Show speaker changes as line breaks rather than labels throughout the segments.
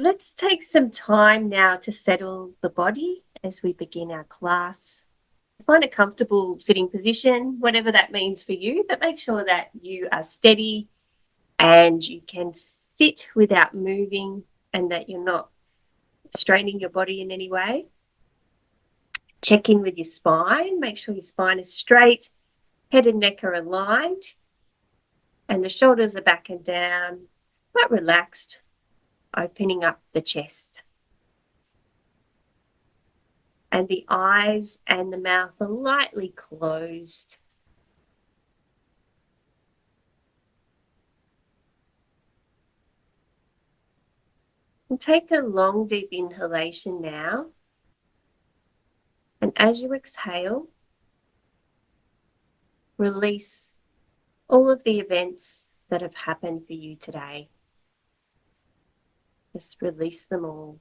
Let's take some time now to settle the body as we begin our class. Find a comfortable sitting position, whatever that means for you, but make sure that you are steady and you can sit without moving and that you're not straining your body in any way. Check in with your spine. Make sure your spine is straight, head and neck are aligned, and the shoulders are back and down, but relaxed, opening up the chest. And the eyes and the mouth are lightly closed. And take a long, deep inhalation now. And as you exhale, release all of the events that have happened for you today. Just release them all.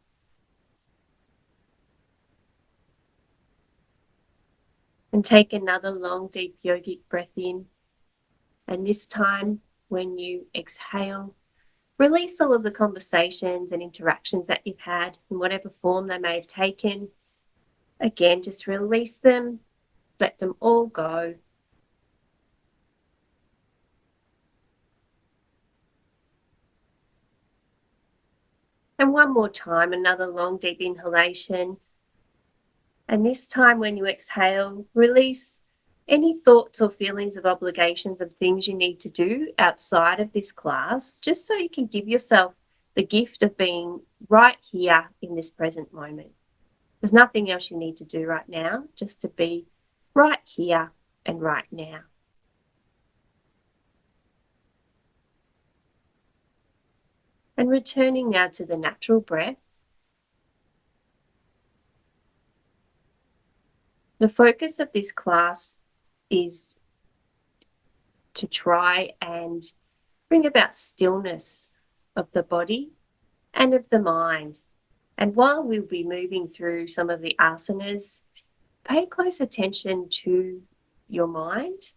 And take another long, deep yogic breath in. And this time, when you exhale, release all of the conversations and interactions that you've had in whatever form they may have taken. Again, just release them, let them all go. And one more time, another long, deep inhalation. And this time, when you exhale, release any thoughts or feelings of obligations of things you need to do outside of this class, just so you can give yourself the gift of being right here in this present moment. There's nothing else you need to do right now, just to be right here and right now. And returning now to the natural breath. The focus of this class is to try and bring about stillness of the body and of the mind. And while we'll be moving through some of the asanas, pay close attention to your mind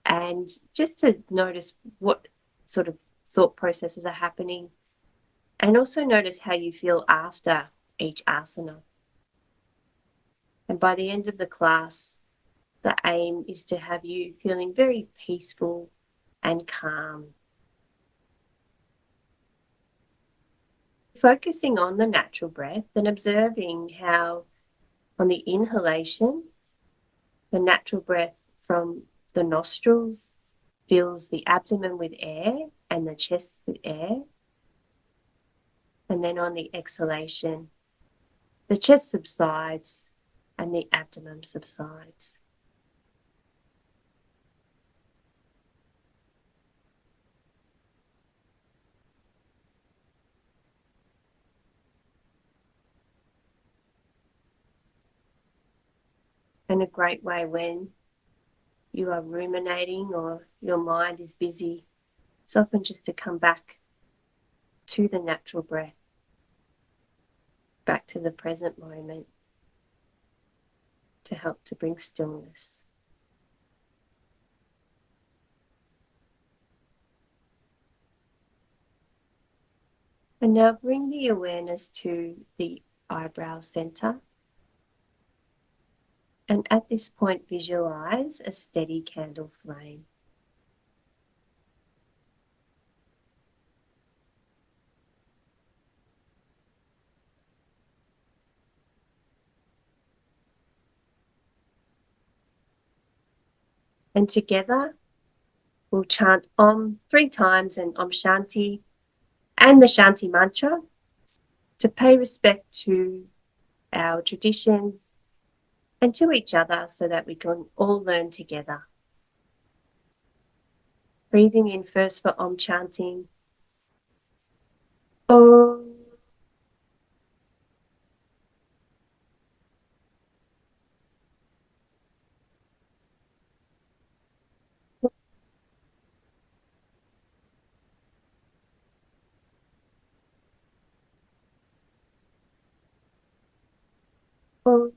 and just to notice what sort of thought processes are happening, and also notice how you feel after each asana. And by the end of the class, the aim is to have you feeling very peaceful and calm. Focusing on the natural breath and observing how on the inhalation, the natural breath from the nostrils fills the abdomen with air and the chest with air. And then on the exhalation, the chest subsides and the abdomen subsides. And a great way when you are ruminating or your mind is busy, it's often just to come back to the natural breath, back to the present moment, to help to bring stillness. And now bring the awareness to the eyebrow center. And at this point, visualize a steady candle flame. And together, we'll chant Om 3 times and Om Shanti and the Shanti mantra to pay respect to our traditions and to each other so that we can all learn together. Breathing in first for Om chanting. Om. Om.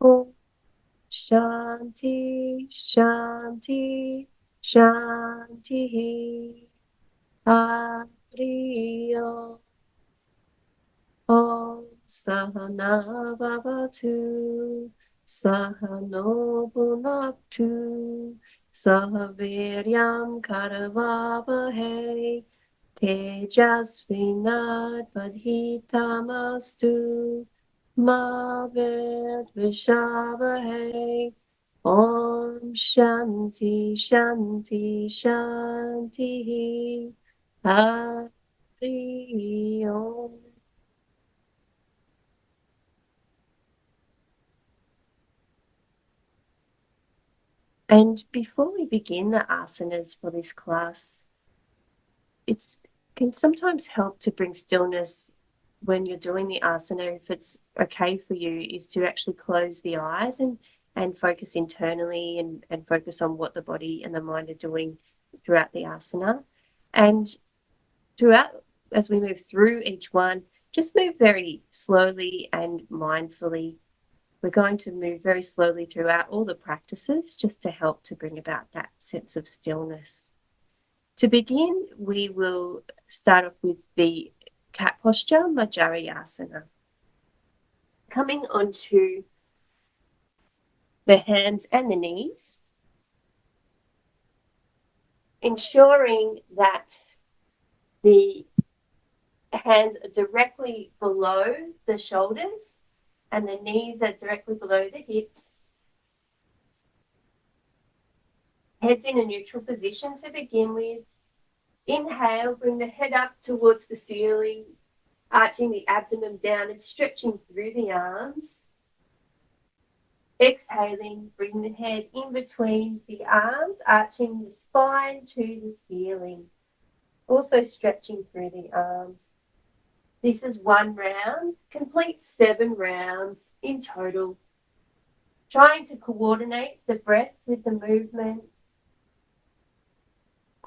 Om. Shanti. Shanti, Shanti, Shanti. Hari Om. Om Sahana Bhavatu, Sahano Bhunaktu, Sahaviryam Karavavahe, Tejasvinadvadhitamastu, Ma Vidvishavahe. Om Shanti Shanti Shanti. Hari Om. And before we begin the asanas for this class, it can sometimes help to bring stillness when you're doing the asana, if it's okay for you, is to actually close the eyes and focus internally and focus on what the body and the mind are doing throughout the asana. And throughout, as we move through each one, just move very slowly and mindfully. We're going to move very slowly throughout all the practices just to help to bring about that sense of stillness. To begin, we will start off with the cat posture, Majjarayasana. Coming onto the hands and the knees, ensuring that the hands are directly below the shoulders and the knees are directly below the hips. Head's in a neutral position to begin with. Inhale, bring the head up towards the ceiling, arching the abdomen down and stretching through the arms. Exhaling, bring the head in between the arms, arching the spine to the ceiling. Also stretching through the arms. This is one round. Complete 7 rounds in total. Trying to coordinate the breath with the movement.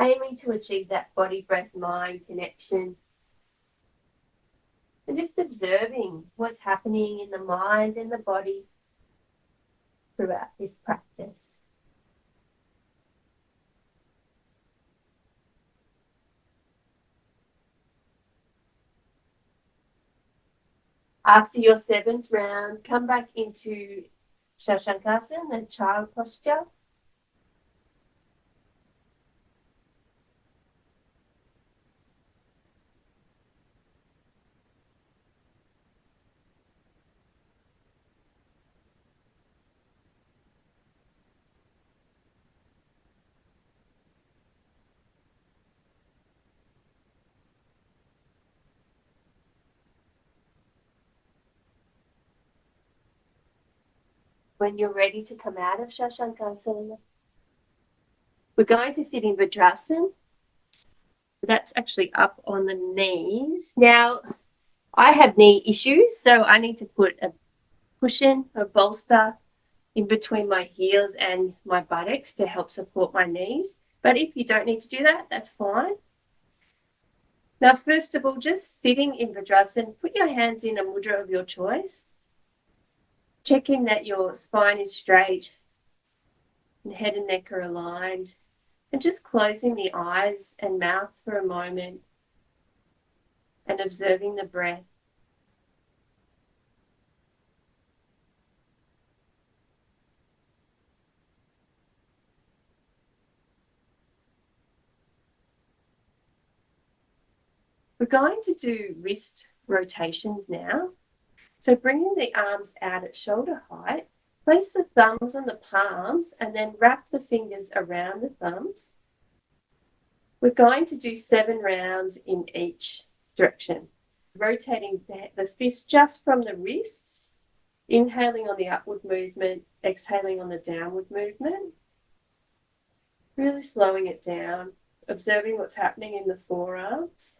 Aiming to achieve that body, breath, mind connection. And just observing what's happening in the mind and the body throughout this practice. After your 7th round, come back into Shashankasana, the child posture. When you're ready to come out of Shashankasana, we're going to sit in Vajrasana. That's actually up on the knees. Now, I have knee issues, so I need to put a cushion, a bolster in between my heels and my buttocks to help support my knees. But if you don't need to do that, that's fine. Now, first of all, just sitting in Vajrasana, put your hands in a mudra of your choice, checking that your spine is straight and head and neck are aligned, and just closing the eyes and mouth for a moment and observing the breath. We're going to do wrist rotations now. So bringing the arms out at shoulder height, place the thumbs on the palms and then wrap the fingers around the thumbs. We're going to do 7 rounds in each direction. Rotating the fist just from the wrists, inhaling on the upward movement, exhaling on the downward movement. Really slowing it down, observing what's happening in the forearms.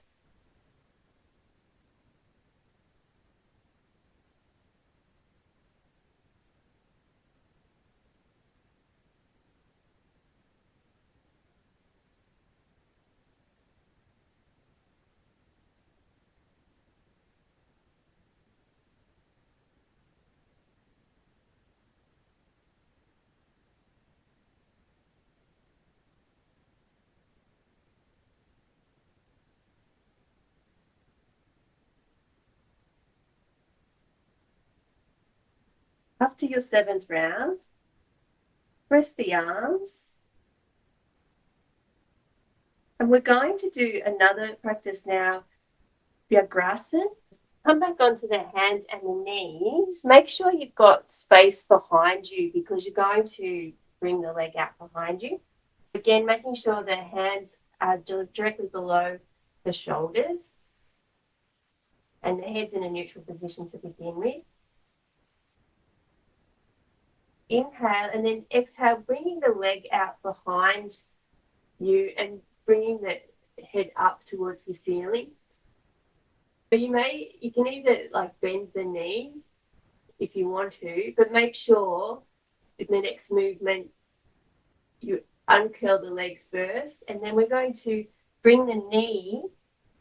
After your 7th round, press the arms. And we're going to do another practice now, Vyagrasana. Come back onto the hands and the knees. Make sure you've got space behind you because you're going to bring the leg out behind you. Again, making sure the hands are directly below the shoulders and the head's in a neutral position to begin with. Inhale and then exhale, bringing the leg out behind you and bringing the head up towards the ceiling. But you can either like bend the knee if you want to, but make sure in the next movement you uncurl the leg first, and then we're going to bring the knee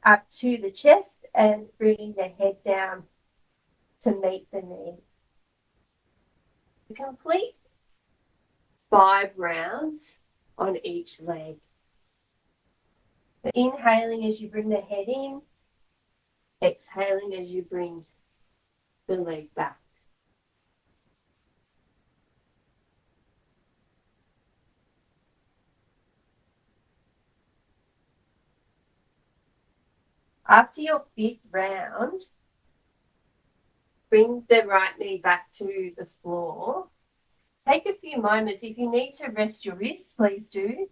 up to the chest and bringing the head down to meet the knee. Complete 5 rounds on each leg. Inhaling as you bring the head in, exhaling as you bring the leg back. After your 5th round, bring the right knee back to the floor. Take a few moments. If you need to rest your wrists, please do.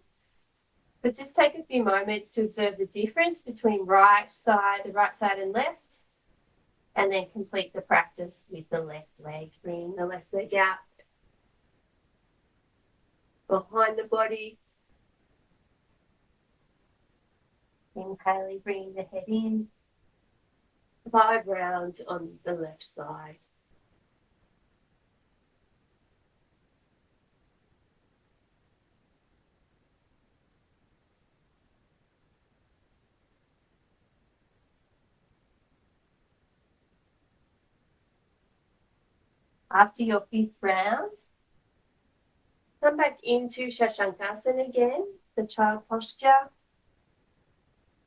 But just take a few moments to observe the difference between the right side and left, and then complete the practice with the left leg. Bring the left leg out behind the body. Inhaling, bringing the head in. 5 rounds on the left side. After your 5th round, come back into Shashankasana again, the child posture.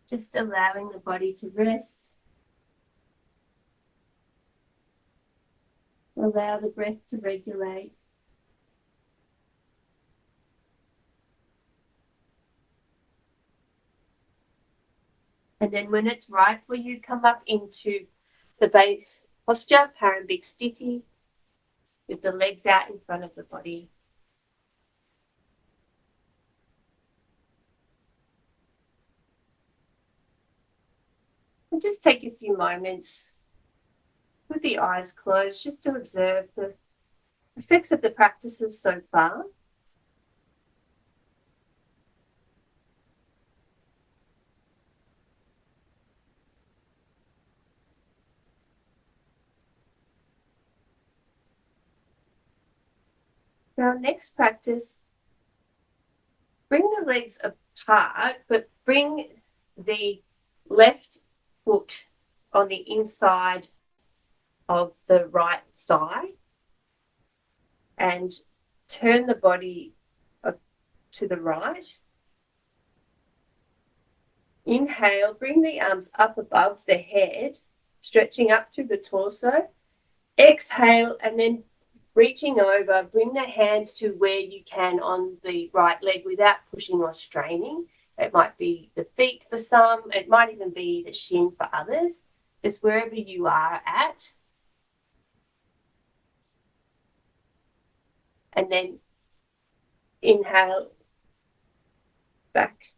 Just allowing the body to rest. Allow the breath to regulate. And then when it's right for you, come up into the base posture, Parambik Sthiti, with the legs out in front of the body. And just take a few moments with the eyes closed just to observe the effects of the practices so far. For our next practice, bring the legs apart, but bring the left foot on the inside of the right thigh and turn the body to the right. Inhale, bring the arms up above the head, stretching up through the torso. Exhale, and then reaching over, bring the hands to where you can on the right leg without pushing or straining. It might be the feet for some, it might even be the shin for others, just wherever you are at. And then inhale back.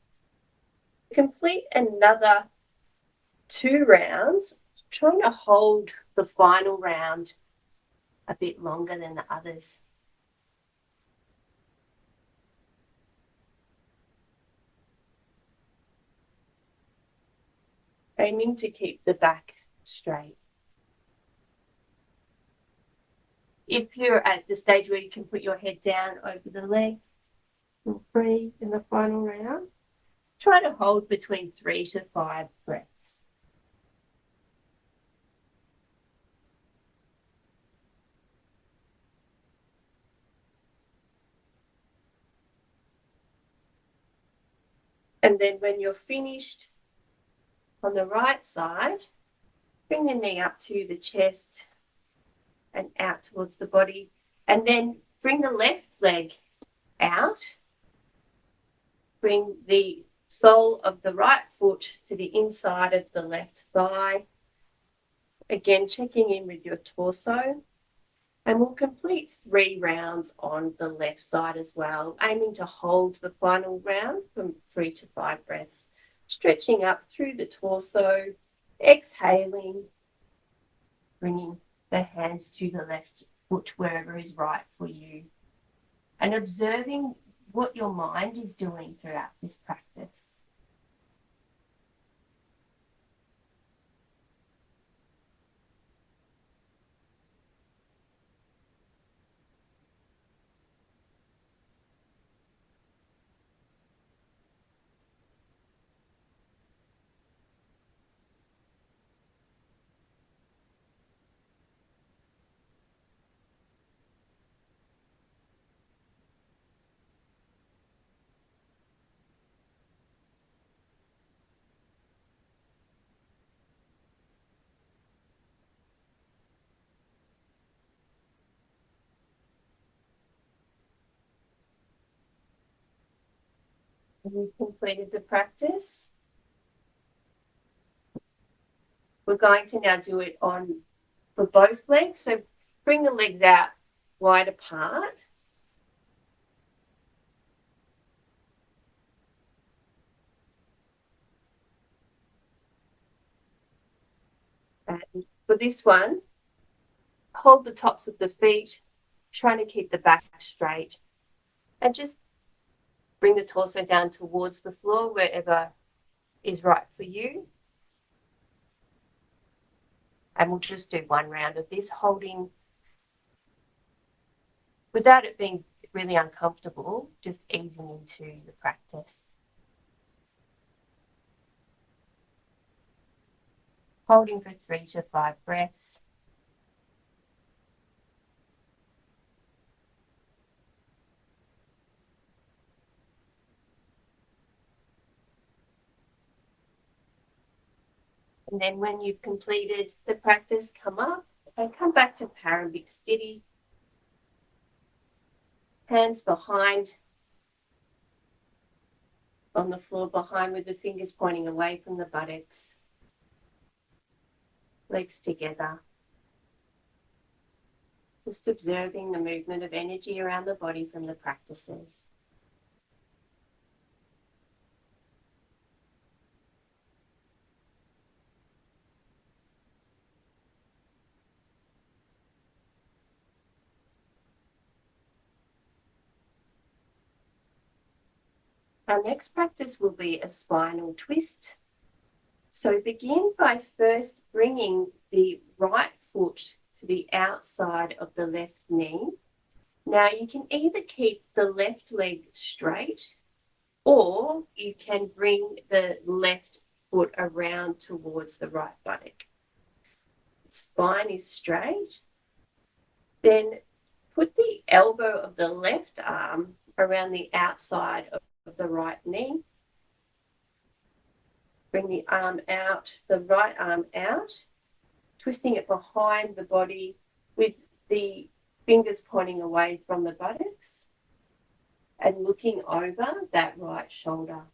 Complete another 2 rounds, trying to hold the final round a bit longer than the others. Aiming to keep the back straight. If you're at the stage where you can put your head down over the leg and breathe in the final round, try to hold between 3 to 5 breaths. And then when you're finished, on the right side, bring the knee up to the chest and out towards the body. And then bring the left leg out. Bring the sole of the right foot to the inside of the left thigh. Again, checking in with your torso. And we'll complete 3 rounds on the left side as well, aiming to hold the final round from 3 to 5 breaths, stretching up through the torso, exhaling, bringing the hands to the left foot wherever is right for you, and observing what your mind is doing throughout this practice. We've completed the practice. We're going to now do it for both legs. So bring the legs out wide apart. And for this one, hold the tops of the feet, trying to keep the back straight, and just bring the torso down towards the floor wherever is right for you. And we'll just do 1 round of this, holding without it being really uncomfortable, just easing into the practice. Holding for 3 to 5 breaths. And then when you've completed the practice, come up and come back to Parambik Steady. Hands behind on the floor behind with the fingers pointing away from the buttocks. Legs together. Just observing the movement of energy around the body from the practices. Our next practice will be a spinal twist. So begin by first bringing the right foot to the outside of the left knee. Now you can either keep the left leg straight, or you can bring the left foot around towards the right buttock. Spine is straight. Then put the elbow of the left arm around the outside of the right knee. Bring the arm out, the right arm out, twisting it behind the body with the fingers pointing away from the buttocks and looking over that right shoulder.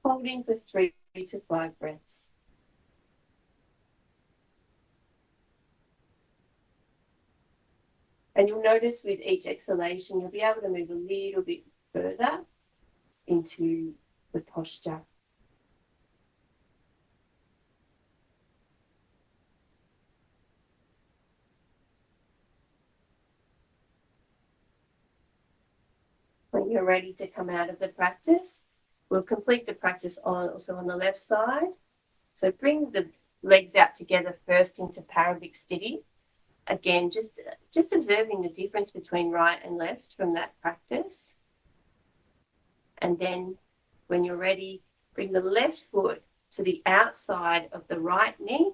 Holding for 3 to 5 breaths. And you'll notice with each exhalation, you'll be able to move a little bit further into the posture. When you're ready to come out of the practice, we'll complete the practice also on the left side. So bring the legs out together first into Parambik Steady. Again, just observing the difference between right and left from that practice. And then when you're ready, bring the left foot to the outside of the right knee.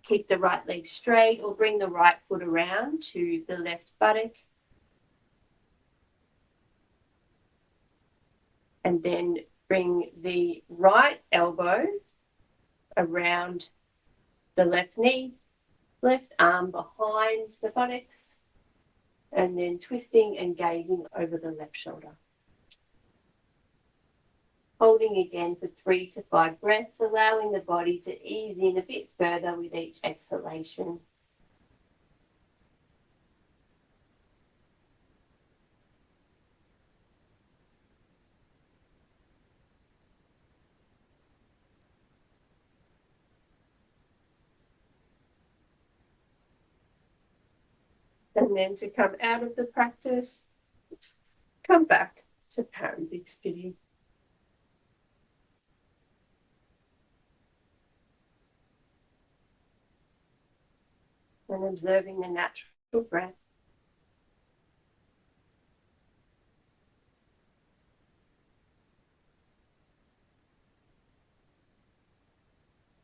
Keep the right leg straight, or bring the right foot around to the left buttock. And then bring the right elbow around the left knee, left arm behind the buttocks, and then twisting and gazing over the left shoulder. Holding again for 3 to 5 breaths, allowing the body to ease in a bit further with each exhalation. And then to come out of the practice, come back to Parambig Stiti. And observing the natural breath.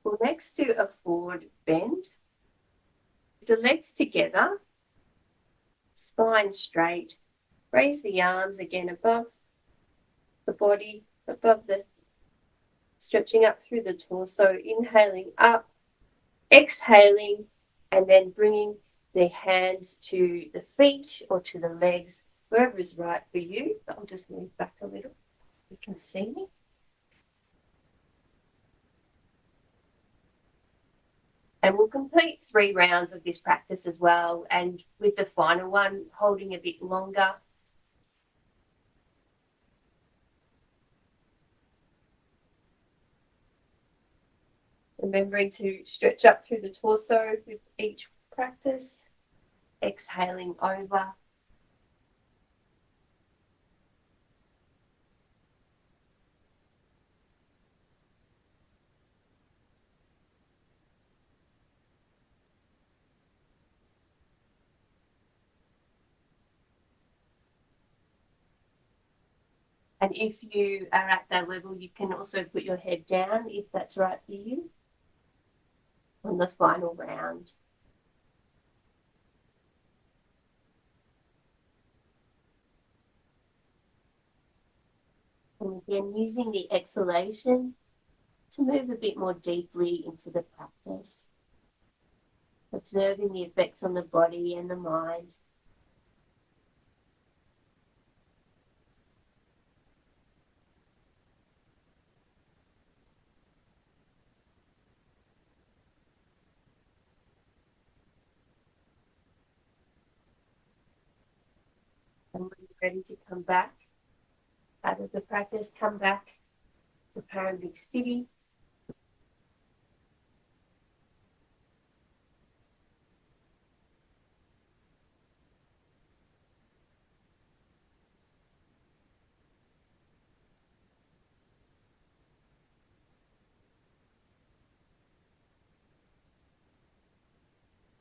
We'll next do a forward bend. The legs together, spine straight. Raise the arms again above the body, above the, stretching up through the torso, inhaling up, exhaling, and then bringing the hands to the feet or to the legs, wherever is right for you. I'll just move back a little. You can see me. And we'll complete 3 rounds of this practice as well. And with the final one, holding a bit longer. Remembering to stretch up through the torso with each practice. Exhaling over. And if you are at that level, you can also put your head down if that's right for you on the final round. And again, using the exhalation to move a bit more deeply into the practice, observing the effects on the body and the mind. And when you're ready to come back out of the practice, come back to Parambig Stiti.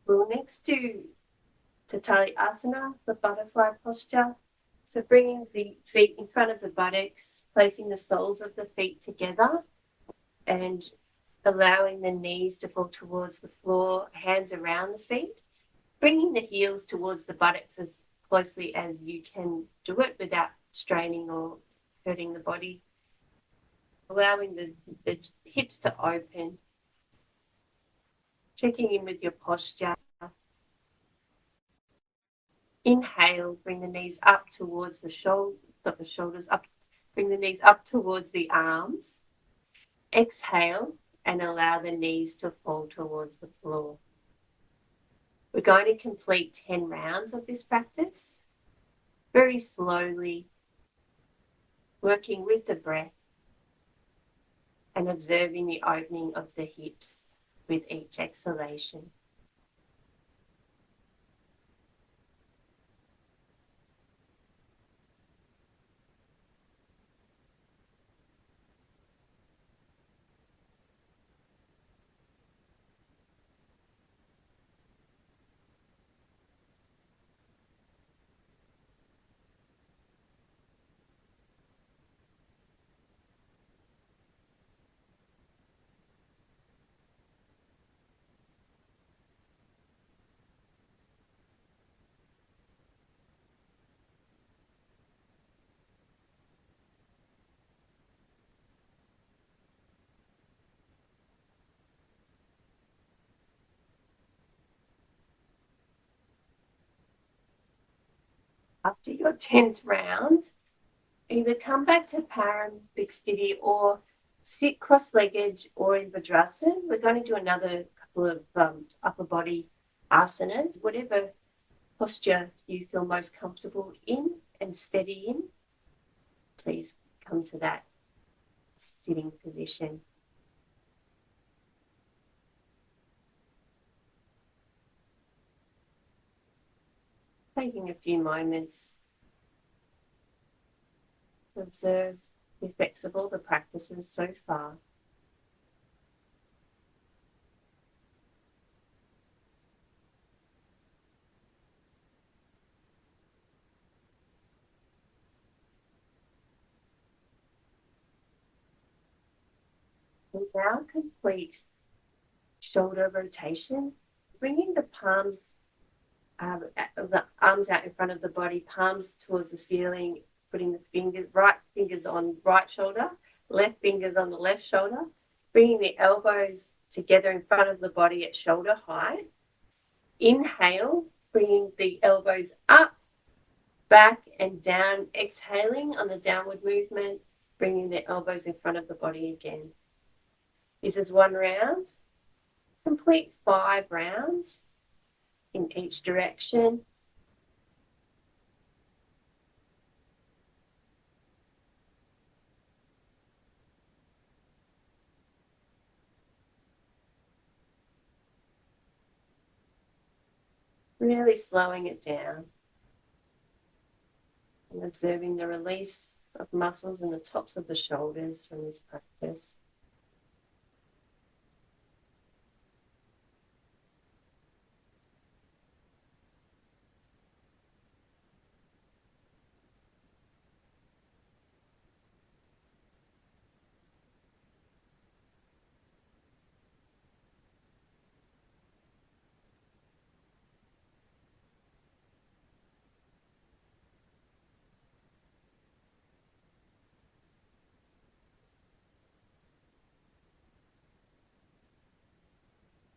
We'll next do Tatali Asana, the butterfly posture. So bringing the feet in front of the buttocks, placing the soles of the feet together and allowing the knees to fall towards the floor, hands around the feet, bringing the heels towards the buttocks as closely as you can do it without straining or hurting the body, allowing the hips to open, checking in with your posture. Inhale, bring the knees up towards the shoulders up, bring the knees up towards the arms. Exhale and allow the knees to fall towards the floor. We're going to complete 10 rounds of this practice, very slowly, working with the breath and observing the opening of the hips with each exhalation. After your 10th round, either come back to Parambhikstiti or sit cross-legged or in Vajrasan. We're going to do another couple of upper body asanas. Whatever posture you feel most comfortable in and steady in, please come to that sitting position. Taking a few moments to observe the effects of all the practices so far. And now complete shoulder rotation, bringing the palms, the arms out in front of the body, palms towards the ceiling, putting the fingers, right fingers on right shoulder, left fingers on the left shoulder, bringing the elbows together in front of the body at shoulder height. Inhale, bringing the elbows up, back and down. Exhaling on the downward movement, bringing the elbows in front of the body again. This is one round. Complete 5 rounds in each direction. Really slowing it down and observing the release of muscles in the tops of the shoulders from this practice.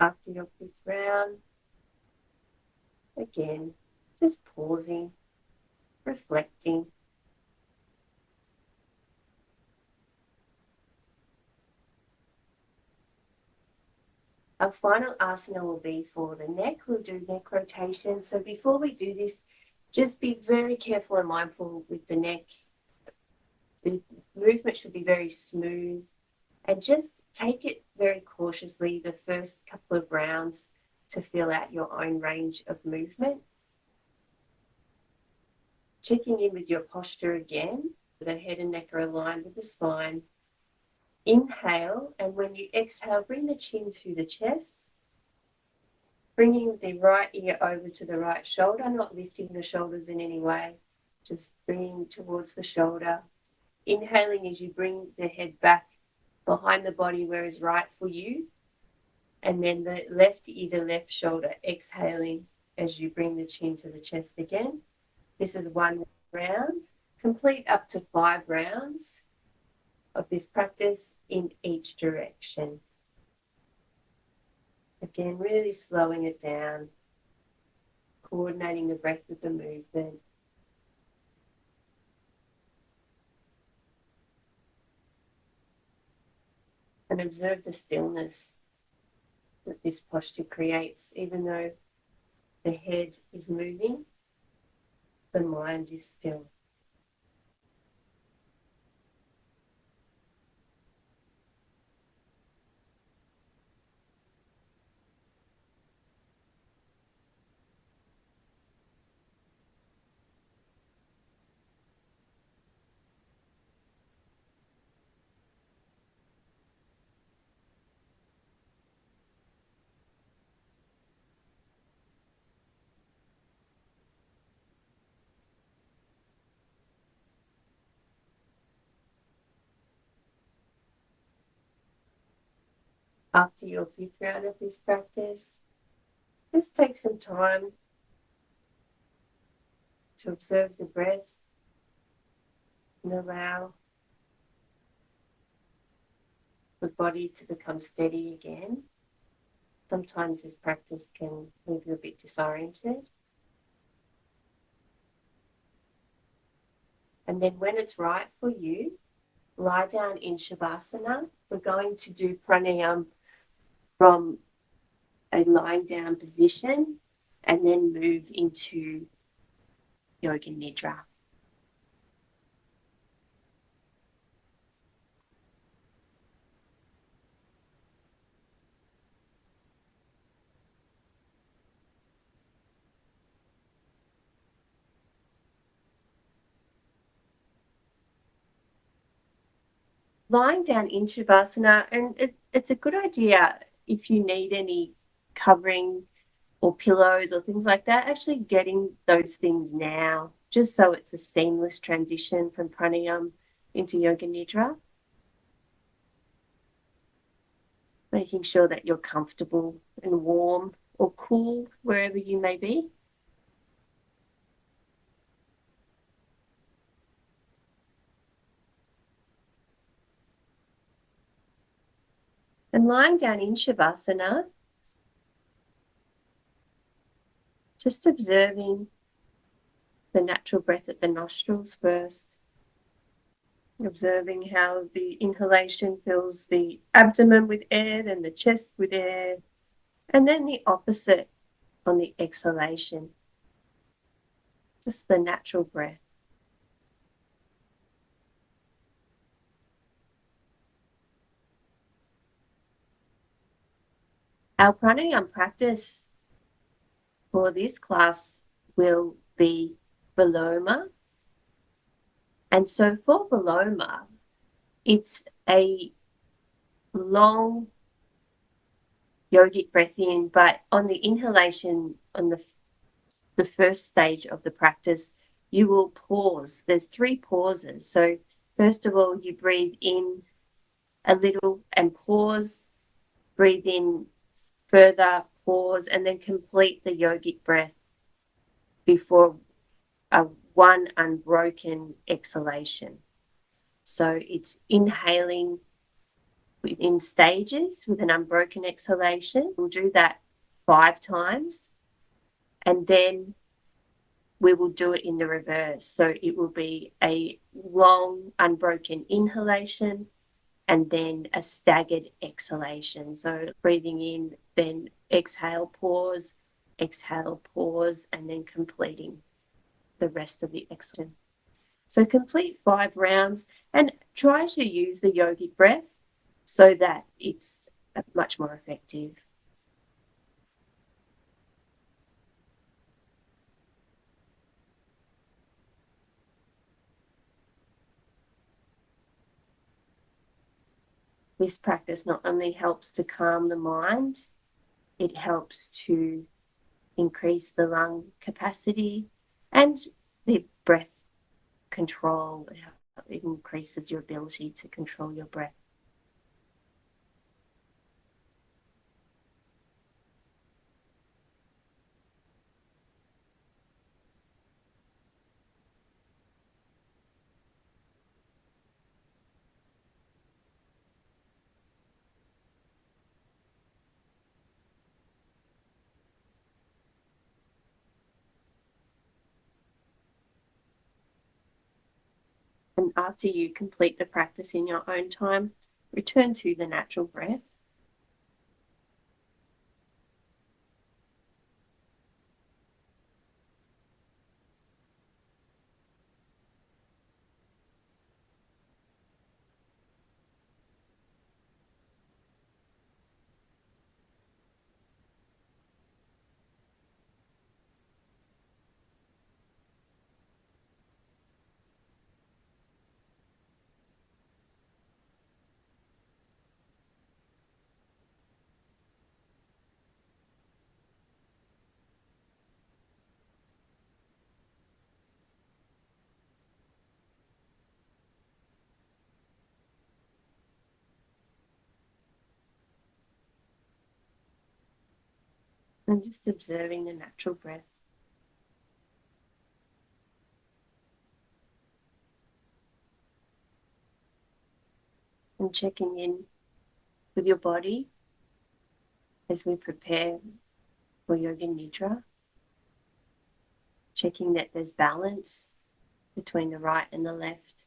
After your 5th round, again, just pausing, reflecting. Our final asana will be for the neck. We'll do neck rotation. So before we do this, just be very careful and mindful with the neck. The movement should be very smooth, and just take it very cautiously the first couple of rounds to feel out your own range of movement. Checking in with your posture again. The head and neck are aligned with the spine. Inhale, and when you exhale, bring the chin to the chest. Bringing the right ear over to the right shoulder, not lifting the shoulders in any way, just bringing towards the shoulder. Inhaling as you bring the head back behind the body where is right for you. And then the left ear to left shoulder, exhaling as you bring the chin to the chest again. This is 1 round. Complete up to 5 rounds of this practice in each direction. Again, really slowing it down, coordinating the breath with the movement. And observe the stillness that this posture creates. Even though the head is moving, the mind is still. After your 5th round of this practice, just take some time to observe the breath and allow the body to become steady again. Sometimes this practice can leave you a bit disoriented. And then when it's right for you, lie down in Shavasana. We're going to do pranayama from a lying down position and then move into Yoga Nidra. Lying down in Shavasana, and it's a good idea if you need any covering or pillows or things like that, actually getting those things now, just so it's a seamless transition from pranayama into Yoga Nidra. Making sure that you're comfortable and warm or cool wherever you may be. And lying down in Shavasana, just observing the natural breath at the nostrils first. Observing how the inhalation fills the abdomen with air, then the chest with air, and then the opposite on the exhalation. Just the natural breath. Our pranayama practice for this class will be Viloma. And so for Viloma, it's a long yogic breath in, but on the inhalation, on the first stage of the practice, you will pause. There's 3 pauses. So first of all, you breathe in a little and pause, breathe in further, pause, and then complete the yogic breath before a one unbroken exhalation. So it's inhaling in stages with an unbroken exhalation. We'll do that 5 times, and then we will do it in the reverse. So it will be a long unbroken inhalation and then a staggered exhalation. So breathing in, then exhale, pause, and then completing the rest of the exhalation. So complete 5 rounds and try to use the yogic breath so that it's much more effective. This practice not only helps to calm the mind, it helps to increase the lung capacity and the breath control. It increases your ability to control your breath. And after you complete the practice in your own time, return to the natural breath. And just observing the natural breath. And checking in with your body as we prepare for Yoga Nidra. Checking that there's balance between the right and the left,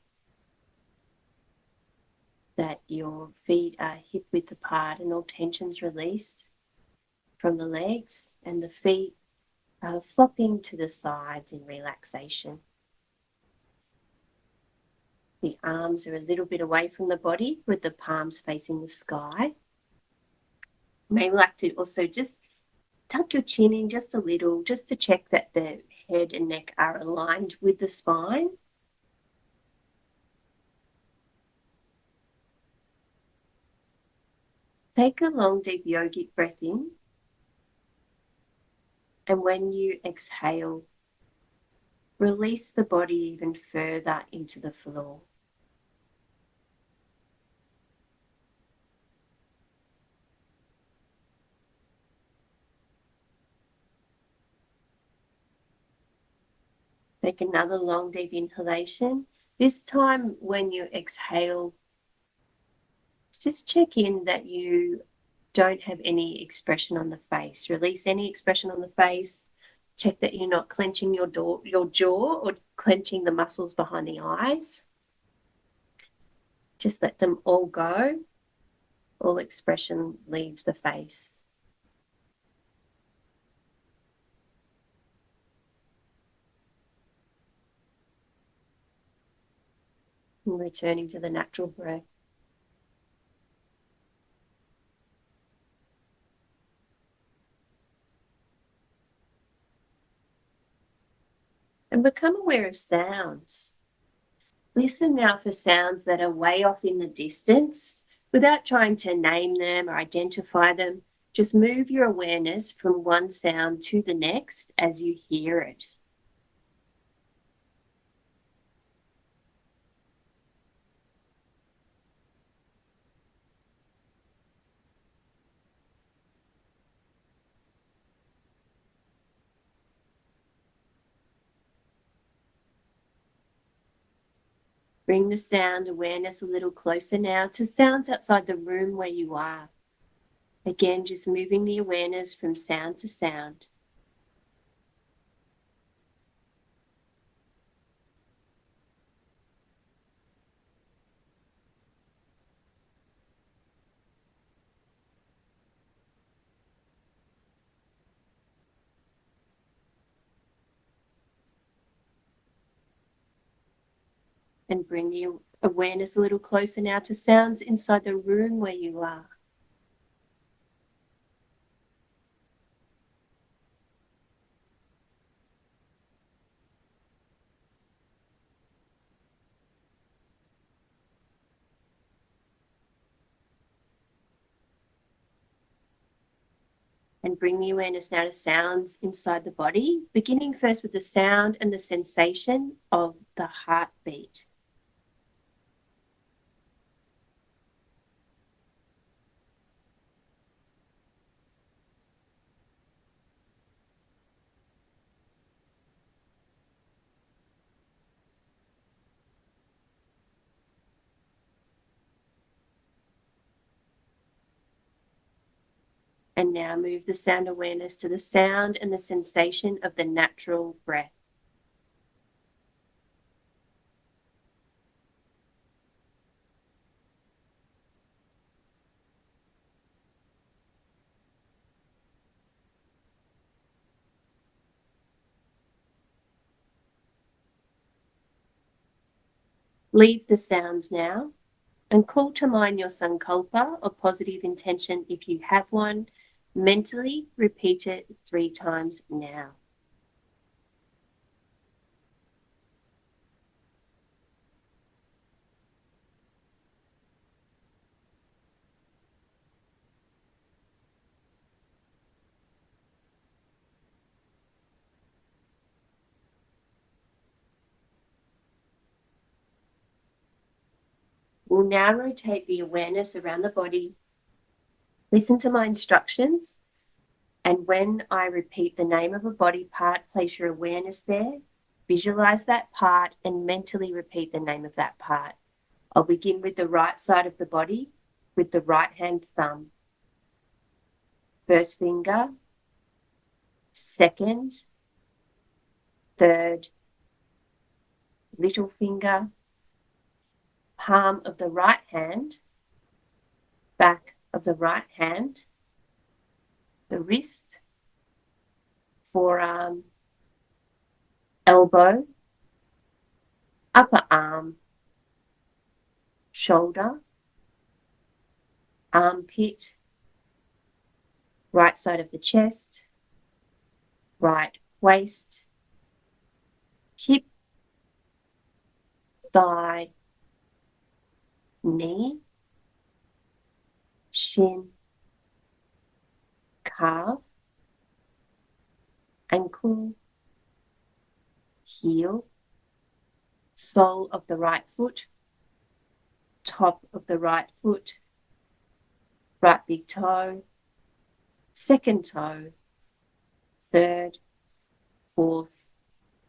that your feet are hip width apart and all tension's released from the legs, and the feet are flopping to the sides in relaxation. The arms are a little bit away from the body with the palms facing the sky. You may like to also just tuck your chin in just a little, just to check that the head and neck are aligned with the spine. Take a long, deep yogic breath in. And when you exhale, release the body even further into the floor. Take another long, deep inhalation. This time, when you exhale, just check in that you don't have any expression on the face. Release any expression on the face. Check that you're not clenching your jaw or clenching the muscles behind the eyes. Just let them all go. All expression leave the face. And returning to the natural breath. And become aware of sounds. Listen now for sounds that are way off in the distance without trying to name them or identify them. Just move your awareness from one sound to the next as you hear it. Bring the sound awareness a little closer now to sounds outside the room where you are. Again, just moving the awareness from sound to sound. And bring the awareness a little closer now to sounds inside the room where you are. And bring the awareness now to sounds inside the body, beginning first with the sound and the sensation of the heartbeat. And now move the sound awareness to the sound and the sensation of the natural breath. Leave the sounds now and call to mind your Sankalpa or positive intention if you have one. Mentally repeat it 3 times now. We'll now rotate the awareness around the body. Listen to my instructions, and when I repeat the name of a body part, place your awareness there, visualize that part, and mentally repeat the name of that part. I'll begin with the right side of the body with the right hand thumb. First finger, second, third, little finger, palm of the right hand, back of the right hand, the wrist, forearm, elbow, upper arm, shoulder, armpit, right side of the chest, right waist, hip, thigh, knee, shin, calf, ankle, heel, sole of the right foot, top of the right foot, right big toe, second toe, third, fourth,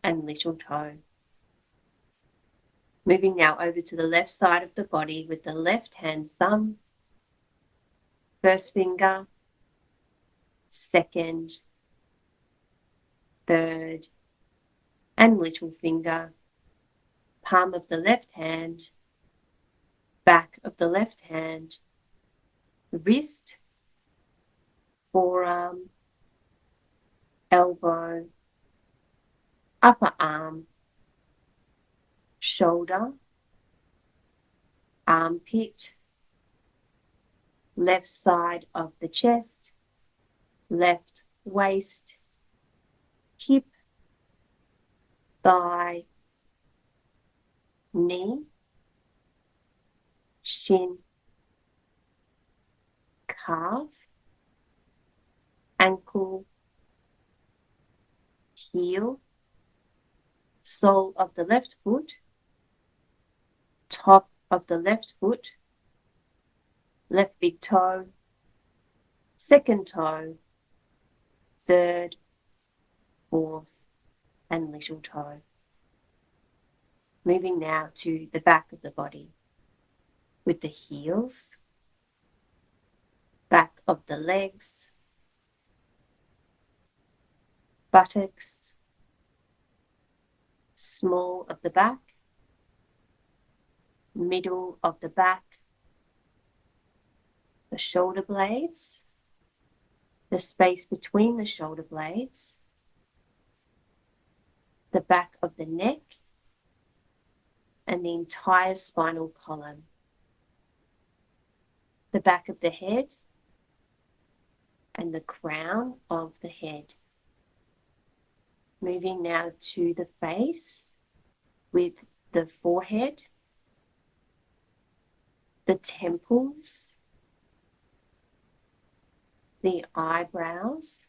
and little toe. Moving now over to the left side of the body with the left hand thumb, first finger, second, third, and little finger, palm of the left hand, back of the left hand, wrist, forearm, elbow, upper arm, shoulder, armpit, left side of the chest, left waist, hip, thigh, knee, shin, calf, ankle, heel, sole of the left foot, top of the left foot, left big toe, second toe, third, fourth, and little toe. Moving now to the back of the body with the heels, back of the legs, buttocks, small of the back, middle of the back, the shoulder blades, the space between the shoulder blades, the back of the neck, and the entire spinal column, the back of the head, and the crown of the head. Moving now to the face with the forehead, the temples, the eyebrows,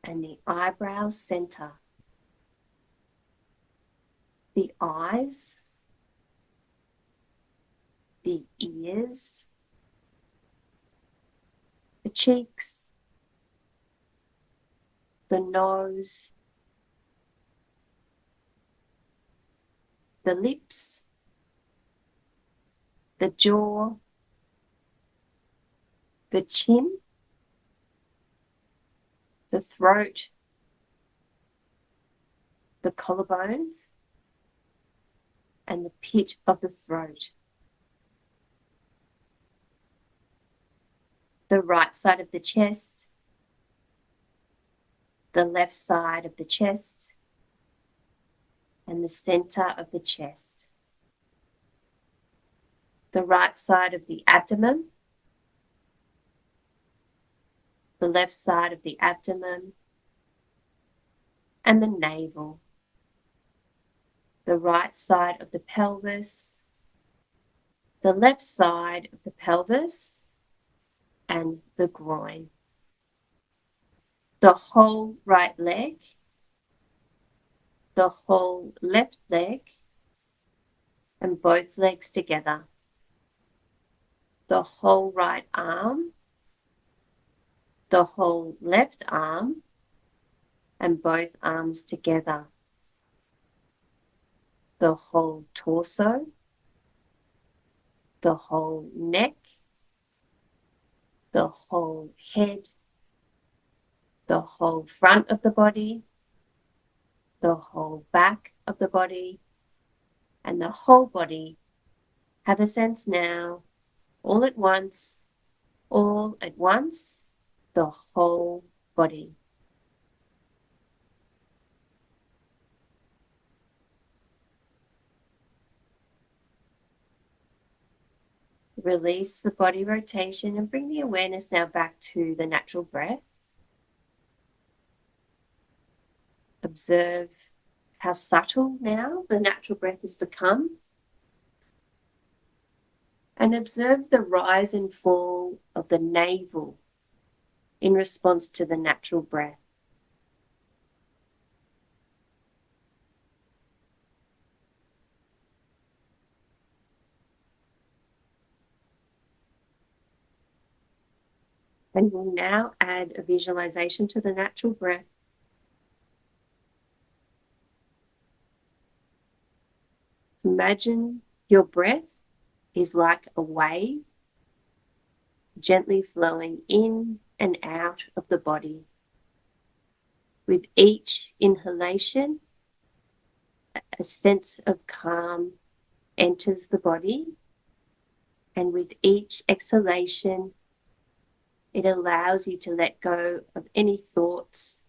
and the eyebrow center, the eyes, the ears, the cheeks, the nose, the lips, the jaw, the chin, the throat, the collarbones, and the pit of the throat. The right side of the chest, the left side of the chest, and the center of the chest. The right side of the abdomen, the left side of the abdomen, and the navel. The right side of the pelvis, the left side of the pelvis, and the groin. The whole right leg, the whole left leg, and both legs together. The whole right arm, the whole left arm, and both arms together. The whole torso, the whole neck, the whole head, the whole front of the body, the whole back, of the body and the whole body have a sense now, all at once, the whole body. Release the body rotation and bring the awareness now back to the natural breath. Observe how subtle now the natural breath has become. And observe the rise and fall of the navel in response to the natural breath. And we'll now add a visualization to the natural breath. Imagine your breath is like a wave gently flowing in and out of the body. With each inhalation, a sense of calm enters the body, and with each exhalation, it allows you to let go of any thoughts,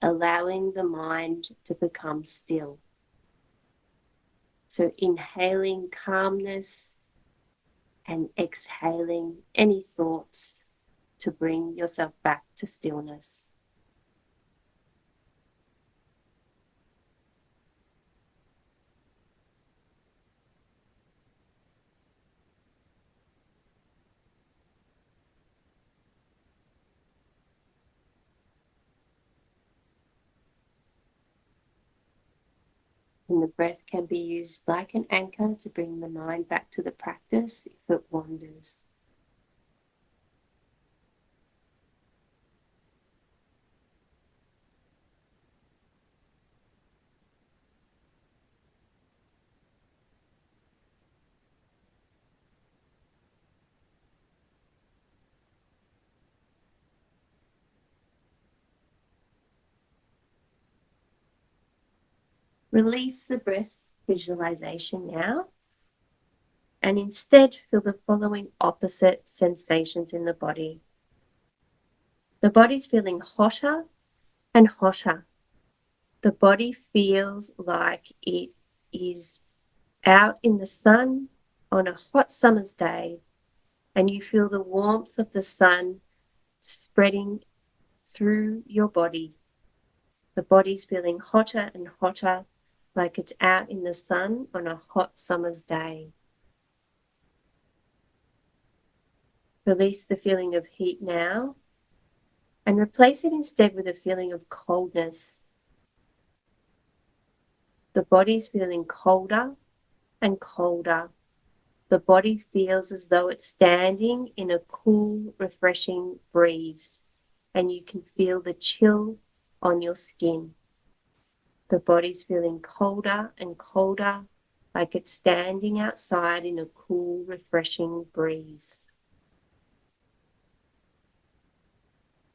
allowing the mind to become still. So inhaling calmness and exhaling any thoughts to bring yourself back to stillness. And the breath can be used like an anchor to bring the mind back to the practice if it wanders. Release the breath visualization now, and instead feel the following opposite sensations in the body. The body's feeling hotter and hotter. The body feels like it is out in the sun on a hot summer's day, and you feel the warmth of the sun spreading through your body. The body's feeling hotter and hotter, like it's out in the sun on a hot summer's day. Release the feeling of heat now and replace it instead with a feeling of coldness. The body's feeling colder and colder. The body feels as though it's standing in a cool, refreshing breeze, and you can feel the chill on your skin. The body's feeling colder and colder, like it's standing outside in a cool, refreshing breeze.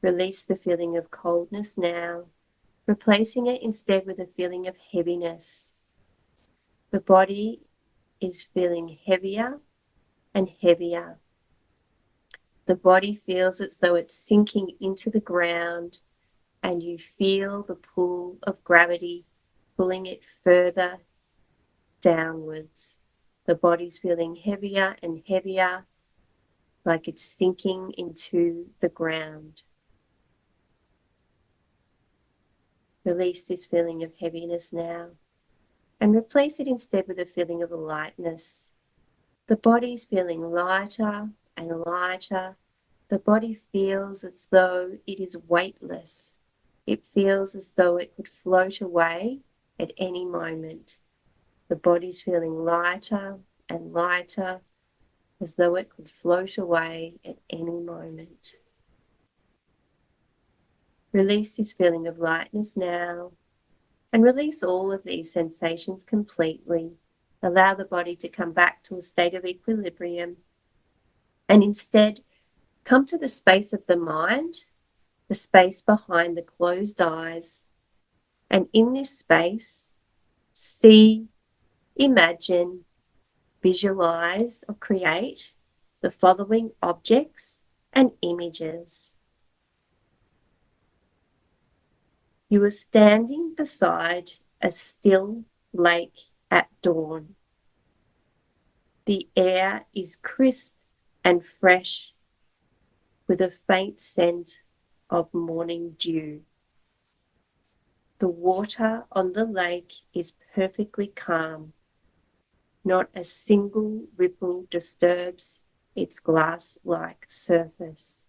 Release the feeling of coldness now, replacing it instead with a feeling of heaviness. The body is feeling heavier and heavier. The body feels as though it's sinking into the ground, and you feel the pull of gravity pulling it further downwards. The body's feeling heavier and heavier, like it's sinking into the ground. Release this feeling of heaviness now and replace it instead with a feeling of lightness. The body's feeling lighter and lighter. The body feels as though it is weightless. It feels as though it could float away at any moment. The body's feeling lighter and lighter, as though it could float away at any moment. Release this feeling of lightness now and release all of these sensations completely. Allow the body to come back to a state of equilibrium, and instead come to the space of the mind, the space behind the closed eyes. And in this space, see, imagine, visualize, or create the following objects and images. You are standing beside a still lake at dawn. The air is crisp and fresh with a faint scent of morning dew. The water on the lake is perfectly calm. Not a single ripple disturbs its glass-like surface.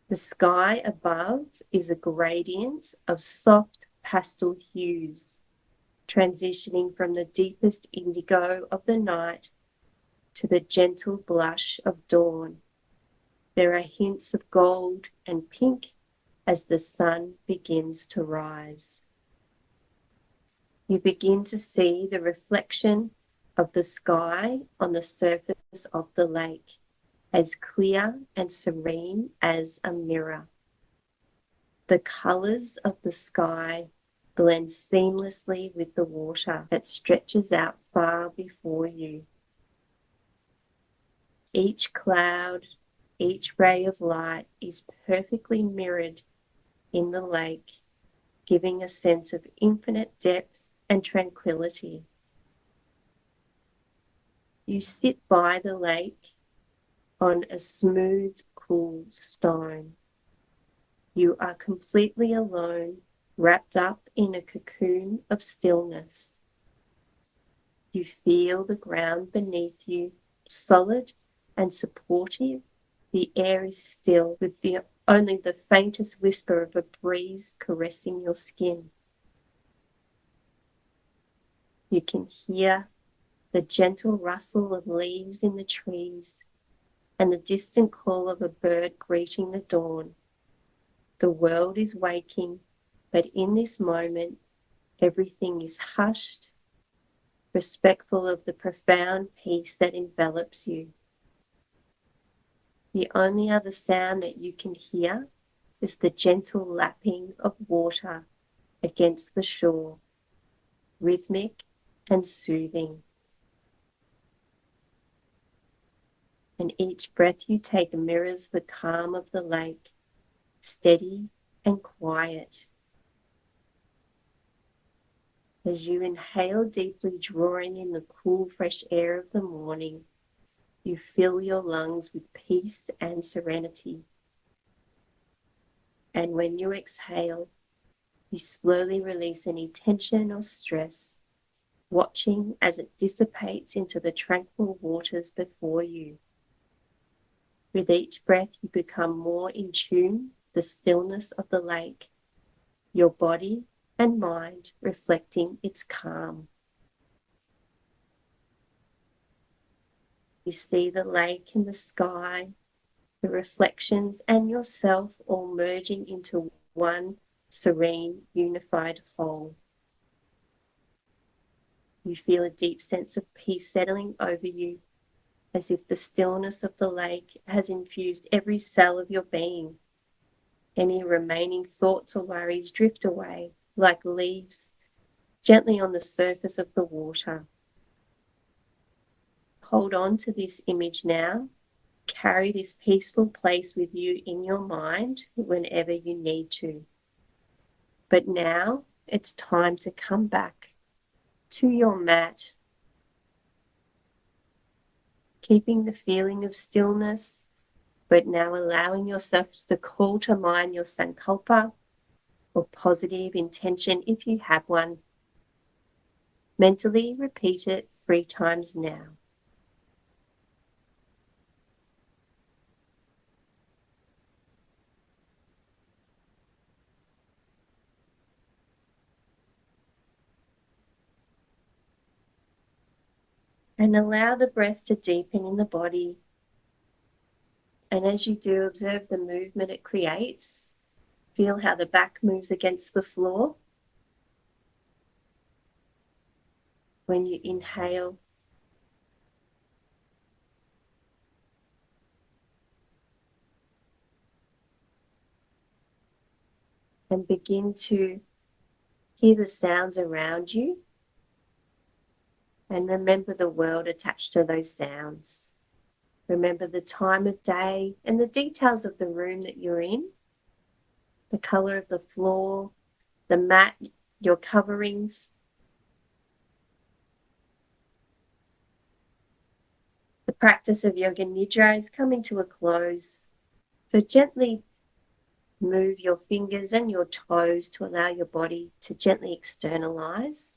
The sky above is a gradient of soft pastel hues, transitioning from the deepest indigo of the night to the gentle blush of dawn. There are hints of gold and pink as the sun begins to rise. You begin to see the reflection of the sky on the surface of the lake, as clear and serene as a mirror. The colors of the sky blend seamlessly with the water that stretches out far before you. Each cloud, each ray of light is perfectly mirrored in the lake, giving a sense of infinite depth and tranquility. You sit by the lake on a smooth, cool stone. You are completely alone, wrapped up in a cocoon of stillness. You feel the ground beneath you, solid and supportive. The air is still, with only the faintest whisper of a breeze caressing your skin. You can hear the gentle rustle of leaves in the trees and the distant call of a bird greeting the dawn. The world is waking, but in this moment, everything is hushed, respectful of the profound peace that envelops you. The only other sound that you can hear is the gentle lapping of water against the shore, rhythmic and soothing. And each breath you take mirrors the calm of the lake, steady and quiet. As you inhale deeply, drawing in the cool, fresh air of the morning, you fill your lungs with peace and serenity. And when you exhale, you slowly release any tension or stress, watching as it dissipates into the tranquil waters before you. With each breath, you become more in tune with the stillness of the lake, your body and mind reflecting its calm. You see the lake and the sky, the reflections and yourself all merging into one serene, unified whole. You feel a deep sense of peace settling over you, as if the stillness of the lake has infused every cell of your being. Any remaining thoughts or worries drift away like leaves gently on the surface of the water. Hold on to this image now. Carry this peaceful place with you in your mind whenever you need to. But now it's time to come back to your mat, keeping the feeling of stillness, but now allowing yourself to call to mind your Sankalpa or positive intention if you have one. Mentally repeat it 3 times now. And allow the breath to deepen in the body. And as you do, observe the movement it creates. Feel how the back moves against the floor. When you inhale, and begin to Hear the sounds around you and remember the world attached to those sounds. Remember the time of day and the details of the room that you're in, the color of the floor, the mat, your coverings. The practice of Yoga Nidra is coming to a close. So gently move your fingers and your toes to allow your body to gently externalize.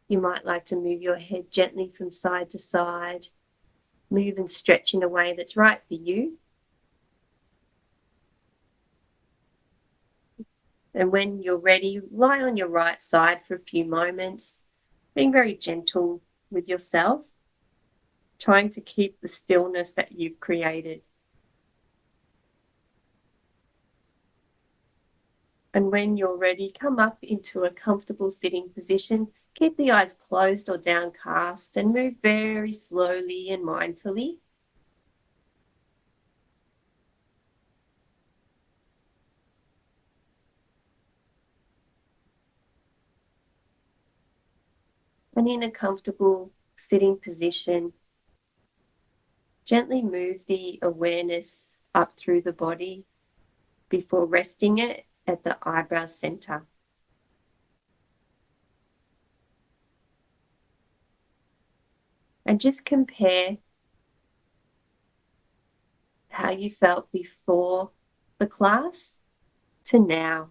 You might like to move your head gently from side to side. Move and stretch in a way that's right for you. And when you're ready, lie on your right side for a few moments, being very gentle with yourself, trying to keep the stillness that you've created. And when you're ready, come up into a comfortable sitting position. Keep the eyes closed or downcast and move very slowly and mindfully. And in a comfortable sitting position, gently move the awareness up through the body before resting it at the eyebrow center. And just compare how you felt before the class to now.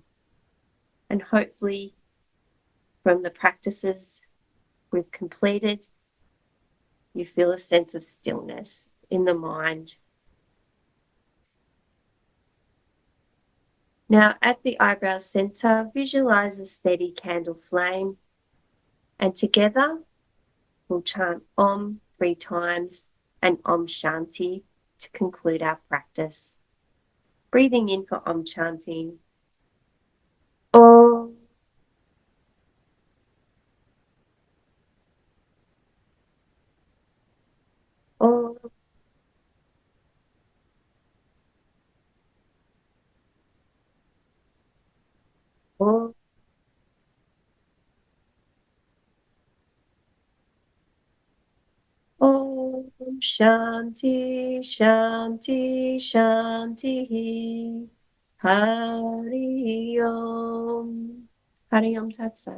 And hopefully, from the practices we've completed, you feel a sense of stillness in the mind. Now, at the eyebrow center, visualize a steady candle flame, and together we'll chant Om 3 times and Om Shanti to conclude our practice. Breathing in for Om chanting. Om. Om. Om. Om Shanti Shanti Shanti Hari Om. Hari Om Tat Sat.